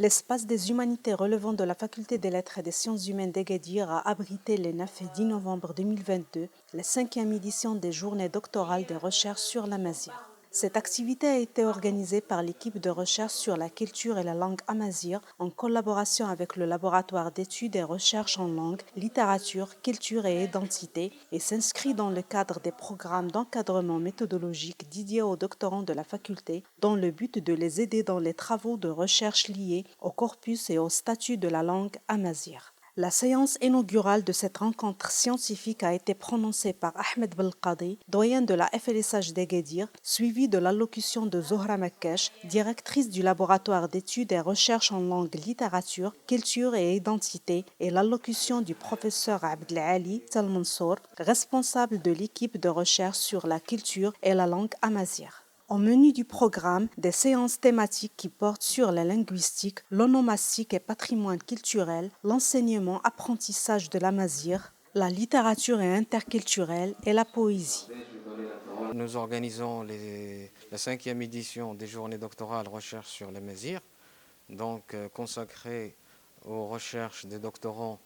L'espace des humanités relevant de la faculté des lettres et des sciences humaines d'Agadir a abrité les 9 et 10 novembre 2022 la 5e édition des journées doctorales de recherche sur l'amazigh. Cette activité a été organisée par l'équipe de recherche sur la culture et la langue amazigh en collaboration avec le laboratoire d'études et recherches en langue, littérature, culture et identité et s'inscrit dans le cadre des programmes d'encadrement méthodologique dédiés aux doctorants de la faculté dans le but de les aider dans les travaux de recherche liés au corpus et au statut de la langue amazigh. La séance inaugurale de cette rencontre scientifique a été prononcée par Ahmed Belkadi, doyen de la FLSH d'Agadir, suivi de l'allocution de Zohra Makkash, directrice du laboratoire d'études et recherches en langue, littérature, culture et identité, et l'allocution du professeur Abdelali Salmansour, responsable de l'équipe de recherche sur la culture et la langue amazigh. Au menu du programme, des séances thématiques qui portent sur la linguistique, l'onomastique et patrimoine culturel, l'enseignement, apprentissage de l'amazigh, la littérature et interculturelle et la poésie. Nous organisons la 5e édition des journées doctorales recherche sur l'amazigh, donc consacrée aux recherches des doctorants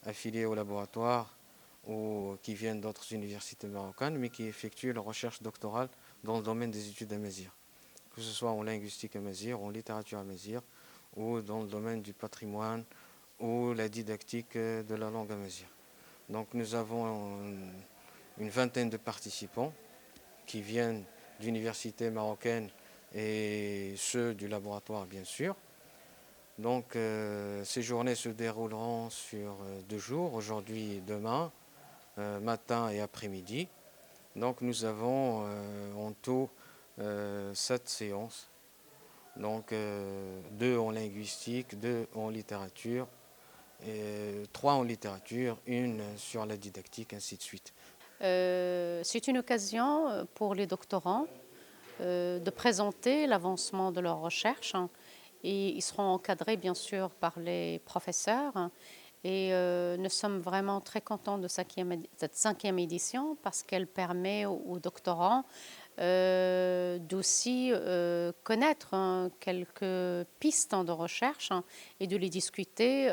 affiliés au laboratoire ou qui viennent d'autres universités marocaines, mais qui effectuent leur recherche doctorale dans le domaine des études amazigh, que ce soit en linguistique amazigh, en littérature amazigh, ou dans le domaine du patrimoine ou la didactique de la langue amazigh. Donc nous avons une vingtaine de participants qui viennent d'universités marocaines et ceux du laboratoire bien sûr. Donc ces journées se dérouleront sur 2 jours, aujourd'hui et demain, matin et après-midi. Donc nous avons en tout 7 séances, donc 2 en linguistique, 2 en littérature, 3 en littérature, 1 sur la didactique, ainsi de suite. C'est une occasion pour les doctorants de présenter l'avancement de leurs recherches et ils seront encadrés bien sûr par les professeurs. Et nous sommes vraiment très contents de cette 5e édition parce qu'elle permet aux doctorants d'aussi connaître quelques pistes de recherche et de les discuter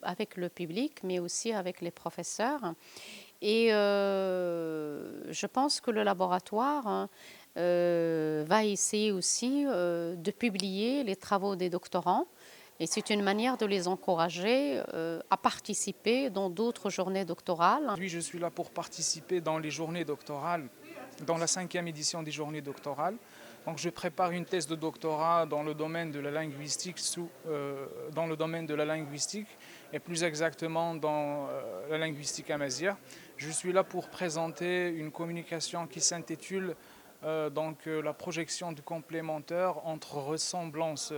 avec le public, mais aussi avec les professeurs. Et je pense que le laboratoire va essayer aussi de publier les travaux des doctorants. Et c'est une manière de les encourager à participer dans d'autres journées doctorales. Oui, je suis là pour participer dans les journées doctorales, dans la 5e édition des journées doctorales. Donc, je prépare une thèse de doctorat dans le domaine de la linguistique, et plus exactement dans la linguistique amazigh. Je suis là pour présenter une communication qui s'intitule la projection du complémentaire entre ressemblance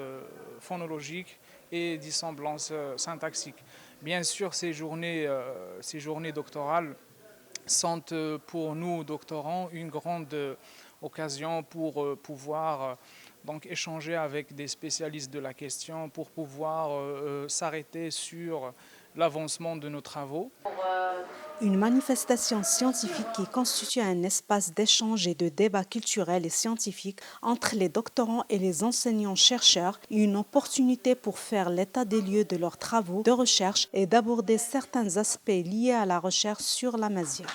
phonologique et dissemblances syntaxiques. Bien sûr, ces journées doctorales sont pour nous, doctorants, une grande occasion pour pouvoir échanger avec des spécialistes de la question, pour pouvoir s'arrêter sur l'avancement de nos travaux. Une manifestation scientifique qui constitue un espace d'échange et de débat culturel et scientifique entre les doctorants et les enseignants-chercheurs, une opportunité pour faire l'état des lieux de leurs travaux de recherche et d'aborder certains aspects liés à la recherche sur l'amazigh.